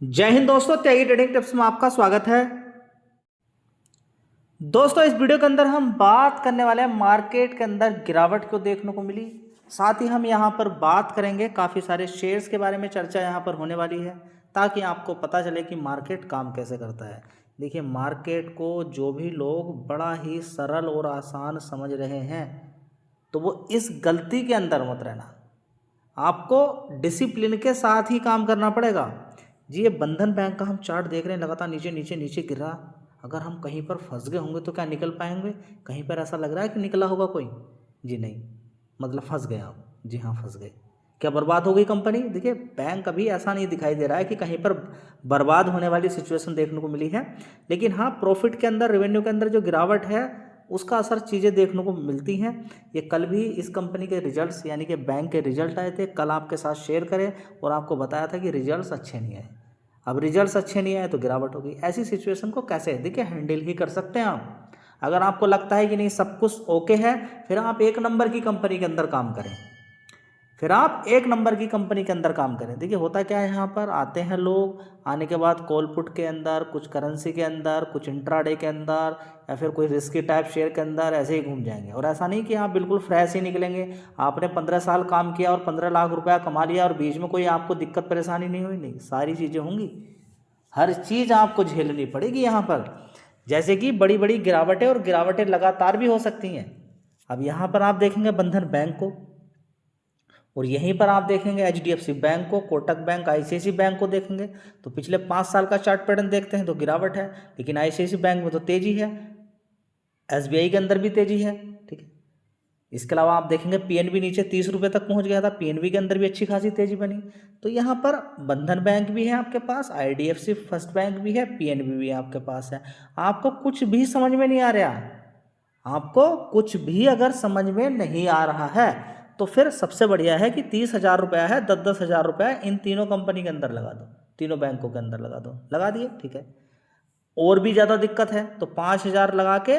जय हिंद दोस्तों, त्यागी trading tips में आपका स्वागत है। दोस्तों, इस वीडियो के अंदर हम बात करने वाले हैं मार्केट के अंदर गिरावट को देखने को मिली। साथ ही हम यहां पर बात करेंगे काफ़ी सारे शेयर्स के बारे में, चर्चा यहां पर होने वाली है ताकि आपको पता चले कि मार्केट काम कैसे करता है। देखिए, मार्केट को जो भी लोग बड़ा ही सरल और आसान समझ रहे हैं तो वो इस गलती के अंदर मत रहना। आपको डिसिप्लिन के साथ ही काम करना पड़ेगा। जी, ये बंधन बैंक का हम चार्ट देख रहे हैं, लगातार नीचे नीचे नीचे गिर रहा। अगर हम कहीं पर फंस गए होंगे तो क्या निकल पाएंगे? कहीं पर ऐसा लग रहा है कि निकला होगा कोई? जी नहीं, मतलब फंस गए आप। जी हाँ, फंस गए। क्या बर्बाद हो गई कंपनी? देखिए, बैंक अभी ऐसा नहीं दिखाई दे रहा है कि कहीं पर बर्बाद होने वाली सिचुएशन देखने को मिली है, लेकिन हाँ, प्रॉफिट के अंदर, रेवेन्यू के अंदर जो गिरावट है उसका असर चीज़ें देखने को मिलती हैं। ये कल भी इस कंपनी के रिजल्ट्स यानी कि बैंक के रिजल्ट आए थे, कल आपके साथ शेयर करें और आपको बताया था कि रिजल्ट्स अच्छे नहीं आए। अब रिजल्ट्स अच्छे नहीं आए तो गिरावट होगी। ऐसी सिचुएशन को कैसे देखिए हैंडल ही कर सकते हैं आप। अगर आपको लगता है कि नहीं सब कुछ ओके है, फिर आप एक नंबर की कंपनी के अंदर काम करें। फिर आप एक नंबर की कंपनी के अंदर काम करें। देखिए, होता क्या है, यहाँ पर आते हैं लोग, आने के बाद कॉल पुट के अंदर, कुछ करेंसी के अंदर, कुछ इंट्राडे के अंदर, या फिर कोई रिस्की टाइप शेयर के अंदर ऐसे ही घूम जाएंगे। और ऐसा नहीं कि आप बिल्कुल फ्रेश ही निकलेंगे। आपने 15 साल काम किया और 15 लाख रुपया कमा लिया और बीच में कोई आपको दिक्कत परेशानी नहीं हुई। नहीं, सारी चीज़ें होंगी, हर चीज़ आपको झेलनी पड़ेगी यहाँ पर। जैसे कि बड़ी बड़ी गिरावटें, और गिरावटें लगातार भी हो सकती हैं। अब यहाँ पर आप देखेंगे बंधन बैंक को, और यहीं पर आप देखेंगे एचडीएफसी बैंक को, कोटक बैंक, आईसीआईसी बैंक को देखेंगे तो पिछले 5 साल का चार्ट पैटर्न देखते हैं तो गिरावट है, लेकिन आईसीआईसी बैंक में तो तेजी है, एसबीआई के अंदर भी तेजी है। ठीक है, इसके अलावा आप देखेंगे पीएनबी नीचे 30 रुपये तक पहुंच गया था, पीएनबी के अंदर भी अच्छी खासी तेजी बनी। तो यहाँ पर बंधन बैंक भी है आपके पास, आईडीएफसी फर्स्ट बैंक भी है, पीएनबी भी आपके पास है। आपको कुछ भी समझ में नहीं आ रहा, आपको कुछ भी अगर समझ में नहीं आ रहा है तो फिर सबसे बढ़िया है कि 30,000 रुपया है, 10,000 रुपया इन तीनों कंपनी के अंदर लगा दो, तीनों बैंकों के अंदर लगा दो। लगा दिए, ठीक है। और भी ज़्यादा दिक्कत है तो 5,000 लगा के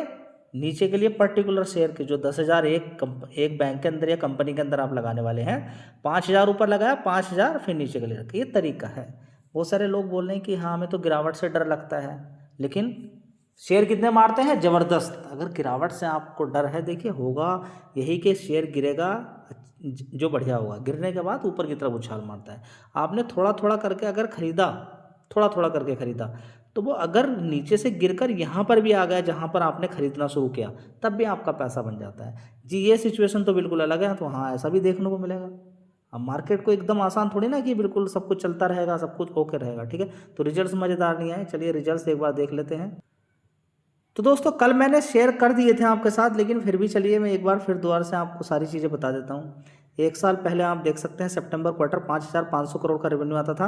नीचे के लिए पर्टिकुलर शेयर के जो 10,000 एक बैंक के अंदर या कंपनी के अंदर आप लगाने वाले हैं, 5,000 ऊपर लगाया, 5,000 फिर नीचे के लिए रखे। ये तरीका है। बहुत सारे लोग बोल रहे हैं कि हाँ हमें तो गिरावट से डर लगता है, लेकिन शेयर कितने मारते हैं? ज़बरदस्त। अगर गिरावट से आपको डर है, देखिए होगा यही कि शेयर गिरेगा जो बढ़िया होगा, गिरने के बाद ऊपर की तरफ उछाल मारता है। आपने थोड़ा थोड़ा करके अगर खरीदा, थोड़ा थोड़ा करके खरीदा, तो वो अगर नीचे से गिरकर यहाँ पर भी आ गया जहाँ पर आपने खरीदना शुरू किया, तब भी आपका पैसा बन जाता है। जी, ये सिचुएशन तो बिल्कुल अलग है। तो हाँ, ऐसा भी देखने को मिलेगा। अब मार्केट को एकदम आसान थोड़ी ना कि बिल्कुल सब कुछ चलता रहेगा, सब कुछ ओके रहेगा। ठीक है, तो रिजल्ट्स मज़ेदार नहीं आए। चलिए रिजल्ट्स एक बार देख लेते हैं। तो दोस्तों, कल मैंने शेयर कर दिए थे आपके साथ, लेकिन फिर भी चलिए मैं एक बार फिर दोबारा से आपको सारी चीज़ें बता देता हूँ। एक साल पहले आप देख सकते हैं सितंबर क्वार्टर 5,500 करोड़ का रेवेन्यू आता था।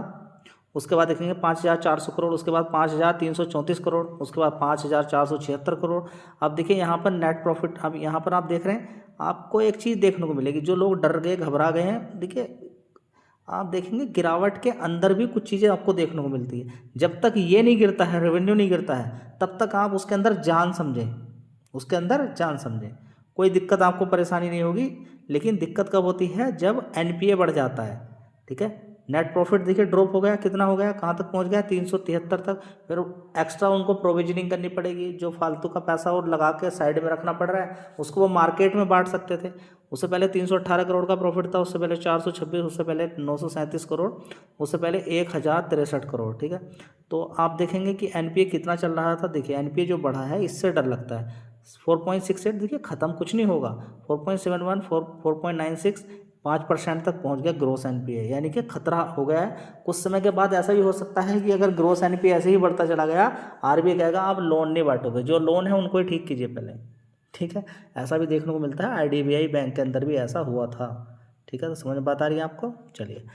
उसके बाद देखेंगे 5,400 करोड़, उसके बाद 5,334 करोड़, उसके बाद 5,476 करोड़। अब देखिए यहाँ पर नेट प्रॉफिट, अब यहाँ पर आप देख रहे हैं, आपको एक चीज़ देखने को मिलेगी। जो लोग डर गए, घबरा गए हैं, देखिए आप देखेंगे गिरावट के अंदर भी कुछ चीज़ें आपको देखने को मिलती है। जब तक ये नहीं गिरता है, रेवेन्यू नहीं गिरता है, तब तक आप उसके अंदर जान समझें, उसके अंदर जान समझें, कोई दिक्कत आपको परेशानी नहीं होगी। लेकिन दिक्कत कब होती है? जब एनपीए बढ़ जाता है। ठीक है, नेट प्रॉफिट देखिए ड्रॉप हो गया, कितना हो गया, कहाँ तक पहुँच गया? 373 तक। फिर एक्स्ट्रा उनको प्रोविजनिंग करनी पड़ेगी, जो फालतू का पैसा और लगा के साइड में रखना पड़ रहा है, उसको वो मार्केट में बांट सकते थे। उससे पहले 318 करोड़ का प्रॉफिट था, उससे पहले 426, उससे पहले 937 करोड़, उससे पहले 1,063 करोड़। ठीक है, तो आप देखेंगे कि एनपीए कितना चल रहा था। देखिए एनपीए जो बढ़ा है, इससे डर लगता है। 4.68, देखिए ख़त्म कुछ नहीं होगा। 4.71, 4.96, 5% तक पहुंच गया ग्रोस एनपीए, यानी कि खतरा हो गया है। कुछ समय के बाद ऐसा भी हो सकता है कि अगर ग्रोस एनपीए ऐसे ही बढ़ता चला गया, आरबीआई कहेगा आप लोन नहीं बांटोगे, जो लोन है उनको ही ठीक कीजिए पहले। ठीक है, ऐसा भी देखने को मिलता है। आईडीबीआई बैंक के अंदर भी ऐसा हुआ था। ठीक है, तो समझ में बात आ रही है आपको? चलिए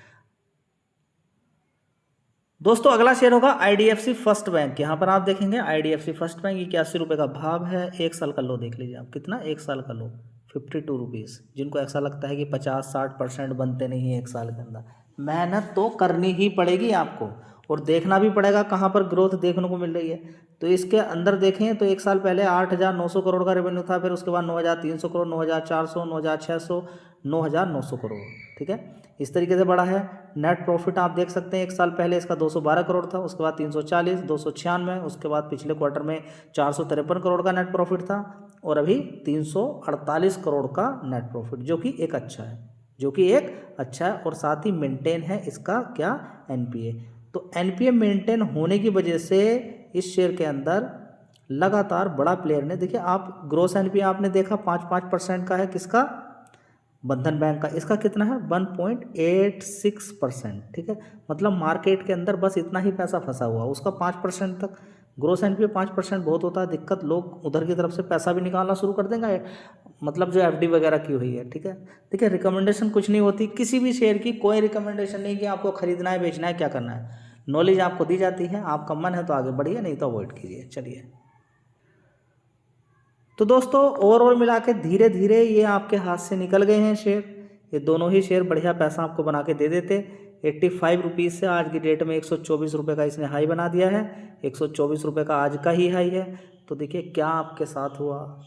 दोस्तों, अगला शेयर होगा आईडीएफसी फर्स्ट बैंक। यहाँ पर आप देखेंगे आईडीएफसी फर्स्ट बैंक 81 रुपये का भाव है। एक साल का लो देख लीजिए आप, कितना? एक साल का लो 52 रुपीज़। जिनको ऐसा लगता है कि 50-60% बनते नहीं है एक साल के अंदर, मेहनत तो करनी ही पड़ेगी आपको, और देखना भी पड़ेगा कहाँ पर ग्रोथ देखने को मिल रही है। तो इसके अंदर देखें तो एक साल पहले 8,900 करोड़ का रेवेन्यू था, फिर उसके बाद 9,300 करोड़, 9,400, 9,600, 9,900 करोड़। ठीक है, इस तरीके से बढ़ा है। नेट प्रॉफिट आप देख सकते हैं, एक साल पहले इसका 212 करोड़ था, उसके बाद 340, 296, उसके बाद पिछले क्वार्टर में 453 करोड़ का नेट प्रॉफिट था, और अभी 348 करोड़ का नेट प्रॉफिट, जो कि एक अच्छा है, और साथ ही मेंटेन है इसका क्या, एनपीए। तो एनपीए मेंटेन होने की वजह से इस शेयर के अंदर लगातार बड़ा प्लेयर ने, देखिए आप ग्रोस एनपीए आपने देखा 5% का है, किसका, बंधन बैंक का। इसका कितना है, 1.86%। ठीक है, मतलब मार्केट के अंदर बस इतना ही पैसा फंसा हुआ, उसका 5% तक। ग्रोस एनपीए 5% बहुत होता है, दिक्कत लोग उधर की तरफ से पैसा भी निकालना शुरू कर देंगे, मतलब जो एफडी वगैरह की हुई है। ठीक है, देखिए रिकमेंडेशन कुछ नहीं होती किसी भी शेयर की, कोई रिकमेंडेशन नहीं कि आपको खरीदना है, बेचना है, क्या करना है। नॉलेज आपको दी जाती है, आपका मन है तो आगे बढ़िए, नहीं तो अवॉइड कीजिए। चलिए, तो दोस्तों ओवरऑल मिला के धीरे धीरे ये आपके हाथ से निकल गए हैं शेयर। ये दोनों ही शेयर बढ़िया पैसा आपको बना के दे देते। 85 रुपीज़ से आज की डेट में 124 रुपये का इसने हाई बना दिया है। 124 रुपये का आज का ही हाई है। तो देखिए क्या आपके साथ हुआ,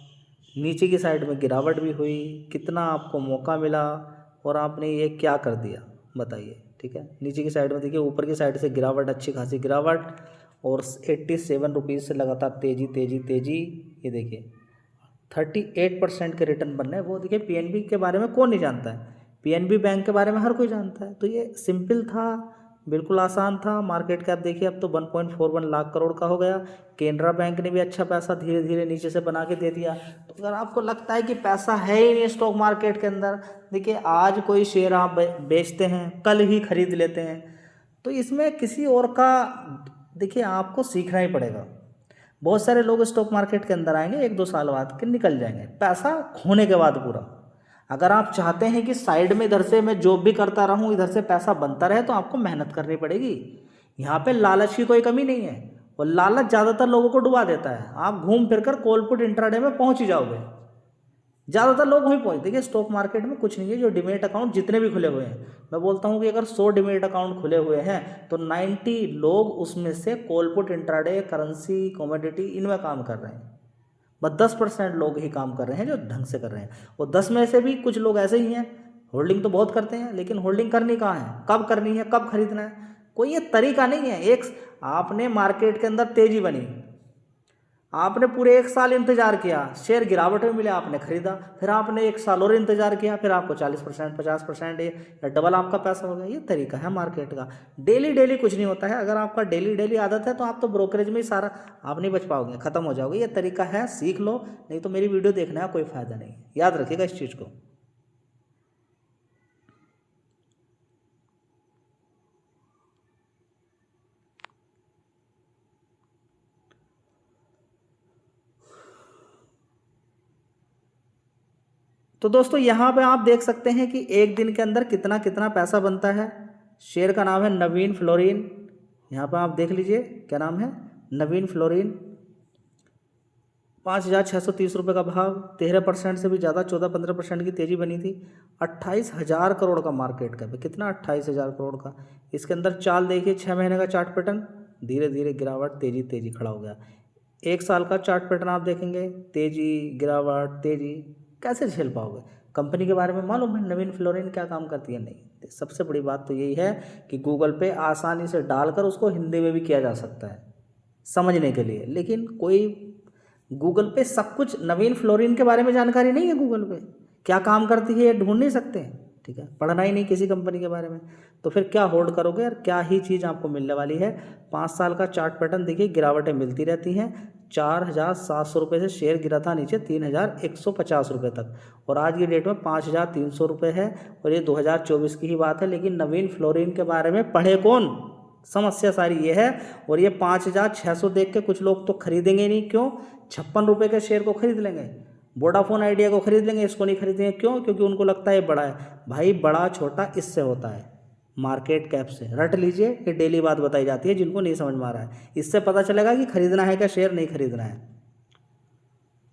नीचे की साइड में गिरावट भी हुई, कितना आपको मौका मिला और आपने ये क्या कर दिया बताइए। ठीक है, नीचे की साइड में देखिए, ऊपर की साइड से गिरावट, अच्छी खासी गिरावट, और 87 रुपीज़ से लगातार तेज़ी तेज़ी तेज़ी। ये देखिए 38% के रिटर्न बन रहे हैं। वो देखिए पीएनबी के बारे में कौन नहीं जानता है, पीएनबी बैंक के बारे में हर कोई जानता है। तो ये सिंपल था, बिल्कुल आसान था। मार्केट कैप देखिए अब तो 1.41 लाख करोड़ का हो गया। केनरा बैंक ने भी अच्छा पैसा धीरे धीरे नीचे से बना के दे दिया। तो अगर आपको लगता है कि पैसा है ही नहीं स्टॉक मार्केट के अंदर, देखिए आज कोई शेयर आप बेचते हैं, कल ही खरीद लेते हैं, तो इसमें किसी और का देखिए आपको सीखना ही पड़ेगा। बहुत सारे लोग स्टॉक मार्केट के अंदर आएंगे, 1-2 साल बाद के निकल जाएंगे, पैसा खोने के बाद पूरा। अगर आप चाहते हैं कि साइड में इधर से मैं जॉब भी करता रहूं, इधर से पैसा बनता रहे, तो आपको मेहनत करनी पड़ेगी। यहाँ पे लालच की कोई कमी नहीं है, और लालच ज़्यादातर लोगों को डुबा देता है। आप घूम फिर कर कॉल पुट इंट्राडे में पहुँच ही जाओगे, ज़्यादातर लोग वहीं पहुँच। देखिए स्टॉक मार्केट में कुछ नहीं है, जो डिमेट अकाउंट जितने भी खुले हुए हैं, मैं बोलता हूँ कि अगर 100 डिमेट अकाउंट खुले हुए हैं तो 90 लोग उसमें से call put intraday, currency, commodity, इनमें काम कर रहे हैं। बस 10% लोग ही काम कर रहे हैं जो ढंग से कर रहे हैं, और 10 में से भी कुछ लोग ऐसे ही हैं, होल्डिंग तो बहुत करते हैं, लेकिन होल्डिंग करनी कहाँ है, कब करनी है, कब खरीदना है, कोई ये तरीका नहीं है। एक आपने मार्केट के अंदर तेजी बनी, आपने पूरे 1 साल इंतजार किया, शेयर गिरावट में मिले, आपने खरीदा, फिर आपने 1 साल और इंतजार किया, फिर आपको 40%, 50% या डबल आपका पैसा हो गया। ये तरीका है मार्केट का। डेली डेली कुछ नहीं होता है। अगर आपका डेली डेली आदत है तो आप तो ब्रोकरेज में ही सारा आप नहीं बच पाओगे, खत्म हो जाओगे। ये तरीका है, सीख लो, नहीं तो मेरी वीडियो देखने का कोई फायदा नहीं। याद रखिएगा इस चीज़ को। तो दोस्तों यहाँ पे आप देख सकते हैं कि एक दिन के अंदर कितना कितना पैसा बनता है। शेयर का नाम है नवीन फ्लोरिन। यहाँ पे आप देख लीजिए क्या नाम है, नवीन फ्लोरिन। 5,630 रुपये का भाव, 13% से भी ज़्यादा, 14-15% की तेज़ी बनी थी। 28,000 करोड़ का मार्केट कैप है। कितना, 28,000 करोड़ का। इसके अंदर चाल देखिए, 6 महीने का चार्ट पैटर्न, धीरे धीरे गिरावट, तेज़ी तेज़ी खड़ा हो गया। 1 साल का चार्ट पैटर्न आप देखेंगे, तेज़ी गिरावट तेज़ी, कैसे झेल पाओगे। कंपनी के बारे में मालूम है नवीन फ्लोरिन क्या काम करती है, नहीं। सबसे बड़ी बात तो यही है कि गूगल पे आसानी से डालकर उसको हिंदी में भी किया जा सकता है समझने के लिए, लेकिन कोई गूगल पे सब कुछ नवीन फ्लोरिन के बारे में जानकारी नहीं है। गूगल पे क्या काम करती है ये ढूंढ नहीं सकते, ठीक है, पढ़ना ही नहीं किसी कंपनी के बारे में, तो फिर क्या होल्ड करोगे और क्या ही चीज़ आपको मिलने वाली है। 5 साल का चार्ट पैटर्न देखिए, गिरावटें मिलती रहती हैं। 4,700 रुपये से शेयर गिरा था नीचे 3,150 रुपये तक, और आज की डेट में 5,300 रुपये है, और ये 2024 की ही बात है। लेकिन नवीन फ्लोरिन के बारे में पढ़े कौन, समस्या सारी ये है। और ये 5,600 देख के कुछ लोग तो खरीदेंगे नहीं, क्यों, 56 रुपये के शेयर को खरीद लेंगे, वोडाफोन आइडिया को खरीद लेंगे, इसको नहीं खरीदेंगे, क्यों, क्योंकि उनको लगता है ये बड़ा है। भाई बड़ा छोटा इससे होता है, मार्केट कैप से। रट लीजिए, ये डेली बात बताई जाती है, जिनको नहीं समझ में आ रहा है इससे पता चलेगा कि खरीदना है क्या शेयर, नहीं खरीदना है।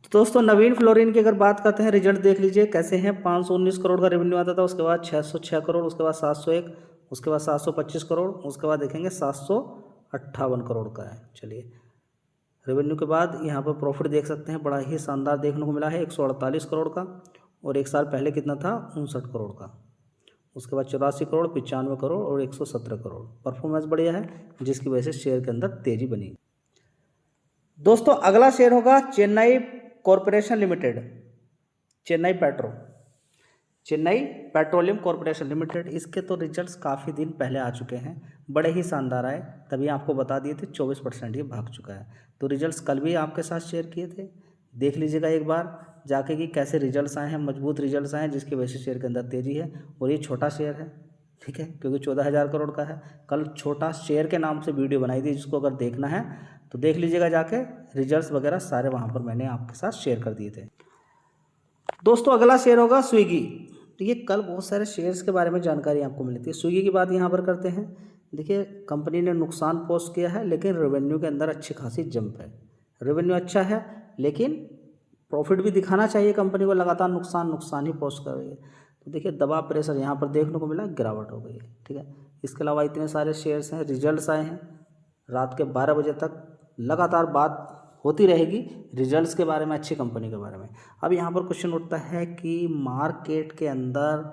तो दोस्तों नवीन फ्लोरिन की अगर बात करते हैं, रिजल्ट देख लीजिए कैसे हैं। 519 करोड़ का रेवेन्यू आता था, उसके बाद 606 करोड़, उसके बाद 701, उसके बाद 725 करोड़, उसके बाद देखेंगे 758 करोड़ का है। चलिए, रेवेन्यू के बाद यहाँ पर प्रॉफिट देख सकते हैं, बड़ा ही शानदार देखने को मिला है, 148 करोड़ का, और 1 साल पहले कितना था, 59 करोड़ का। उसके बाद 84 करोड़, 95 करोड़ और 117 करोड़। परफॉर्मेंस बढ़िया है, जिसकी वजह से शेयर के अंदर तेजी बनी। दोस्तों अगला शेयर होगा Chennai corporation limited, Chennai petroleum corporation limited. इसके तो रिजल्ट्स काफ़ी दिन पहले आ चुके हैं, बड़े ही शानदार आए, तभी आपको बता दिए थे। 24% ये भाग चुका है। तो रिजल्ट्स कल भी आपके साथ शेयर किए थे, देख लीजिएगा एक बार जाके कि कैसे रिजल्ट्स आए हैं। मजबूत रिजल्ट्स आए हैं, जिसकी वजह से शेयर के अंदर तेजी है। और ये छोटा शेयर है, ठीक है, क्योंकि 14,000 करोड़ का है। कल छोटा शेयर के नाम से वीडियो बनाई थी, जिसको अगर देखना है तो देख लीजिएगा जाके। रिजल्ट्स वगैरह सारे वहाँ पर मैंने आपके साथ शेयर कर दिए थे। दोस्तों अगला शेयर होगा स्विगी। देखिए कल बहुत सारे शेयर्स के बारे में जानकारी आपको मिली थी। स्विगी की बात यहाँ पर करते हैं। देखिए कंपनी ने नुकसान पोस्ट किया है, लेकिन रेवेन्यू के अंदर अच्छी खासी जंप है। रेवेन्यू अच्छा है, लेकिन प्रॉफिट भी दिखाना चाहिए कंपनी को। लगातार नुकसान ही पोस्ट कर रही है। तो देखिए दबाव प्रेशर यहाँ पर देखने को मिला, गिरावट हो गई है, ठीक है। इसके अलावा इतने सारे शेयर्स हैं, रिजल्ट्स आए हैं। रात के 12 बजे तक लगातार बात होती रहेगी रिजल्ट्स के बारे में, अच्छी कंपनी के बारे में। अब यहाँ पर क्वेश्चन उठता है कि मार्केट के अंदर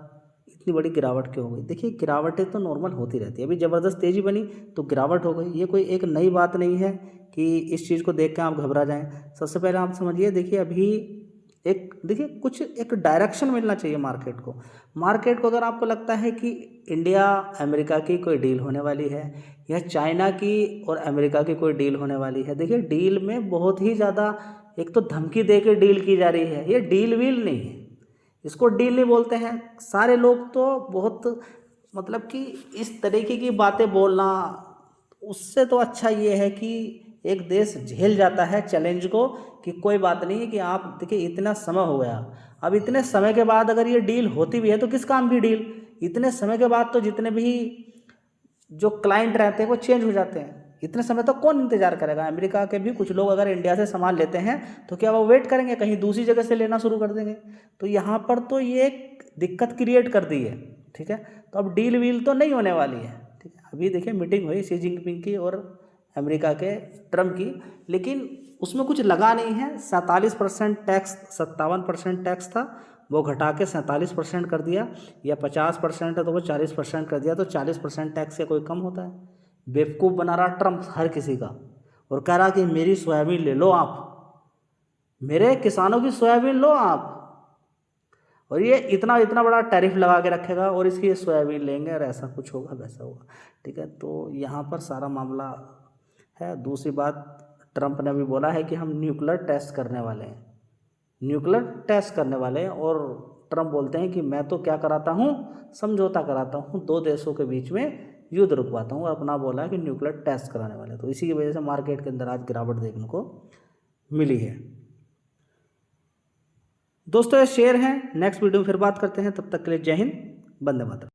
इतनी बड़ी गिरावट क्यों हो गई। देखिए गिरावटें तो नॉर्मल होती रहती है, अभी ज़बरदस्त तेज़ी बनी तो गिरावट हो गई। ये कोई एक नई बात नहीं है कि इस चीज़ को देख कर आप घबरा जाएं। सबसे पहले आप समझिए, देखिए अभी एक डायरेक्शन मिलना चाहिए मार्केट को। अगर आपको लगता है कि इंडिया अमेरिका की कोई डील होने वाली है, या चाइना की और अमेरिका की कोई डील होने वाली है, देखिए डील में बहुत ही ज़्यादा एक तो धमकी दे के डील की जा रही है। ये डील वील नहीं है, इसको डील नहीं बोलते हैं। सारे लोग तो बहुत मतलब कि इस तरीके की बातें बोलना, उससे तो अच्छा ये है कि एक देश झेल जाता है चैलेंज को कि कोई बात नहीं है कि आप देखिए इतना समय हो गया। अब इतने समय के बाद अगर ये डील होती भी है तो किस काम की डील। इतने समय के बाद तो जितने भी जो क्लाइंट रहते हैं वो चेंज हो जाते हैं। इतने समय तक कौन इंतजार करेगा। अमेरिका के भी कुछ लोग अगर इंडिया से सामान लेते हैं तो क्या वो वेट करेंगे, कहीं दूसरी जगह से लेना शुरू कर देंगे। तो यहाँ पर तो ये एक दिक्कत क्रिएट कर दी है, ठीक है। तो अब डील वील तो नहीं होने वाली है, ठीक है। अभी देखिए मीटिंग हुई शी जिनपिंग की और अमेरिका के ट्रम्प की, लेकिन उसमें कुछ लगा नहीं है। 47% टैक्स, 57% टैक्स था, वो घटा के 47% कर दिया, या 50% है तो वो 40% कर दिया। तो 40% टैक्स से कोई कम होता है। बेवकूफ़ बना रहा ट्रम्प हर किसी का, और कह रहा कि मेरी सोयाबीन ले लो आप, मेरे किसानों की सोयाबीन लो आप, और ये इतना बड़ा टैरिफ लगा के रखेगा और इसकी सोयाबीन लेंगे और ऐसा कुछ होगा वैसा होगा, ठीक है। तो यहाँ पर सारा मामला है। दूसरी बात, ट्रम्प ने भी बोला है कि हम न्यूक्लियर टेस्ट करने वाले हैं, और ट्रम्प बोलते हैं कि मैं तो क्या कराता हूँ, समझौता कराता हूँ, दो देशों के बीच में युद्ध रुकवाता हूँ, और अपना बोला है कि न्यूक्लियर टेस्ट कराने वाले। तो इसी की वजह से मार्केट के अंदर आज गिरावट देखने को मिली है। दोस्तों ये शेयर हैं, नेक्स्ट वीडियो में फिर बात करते हैं। तब तक के लिए जय हिंद, वंदे मातरम।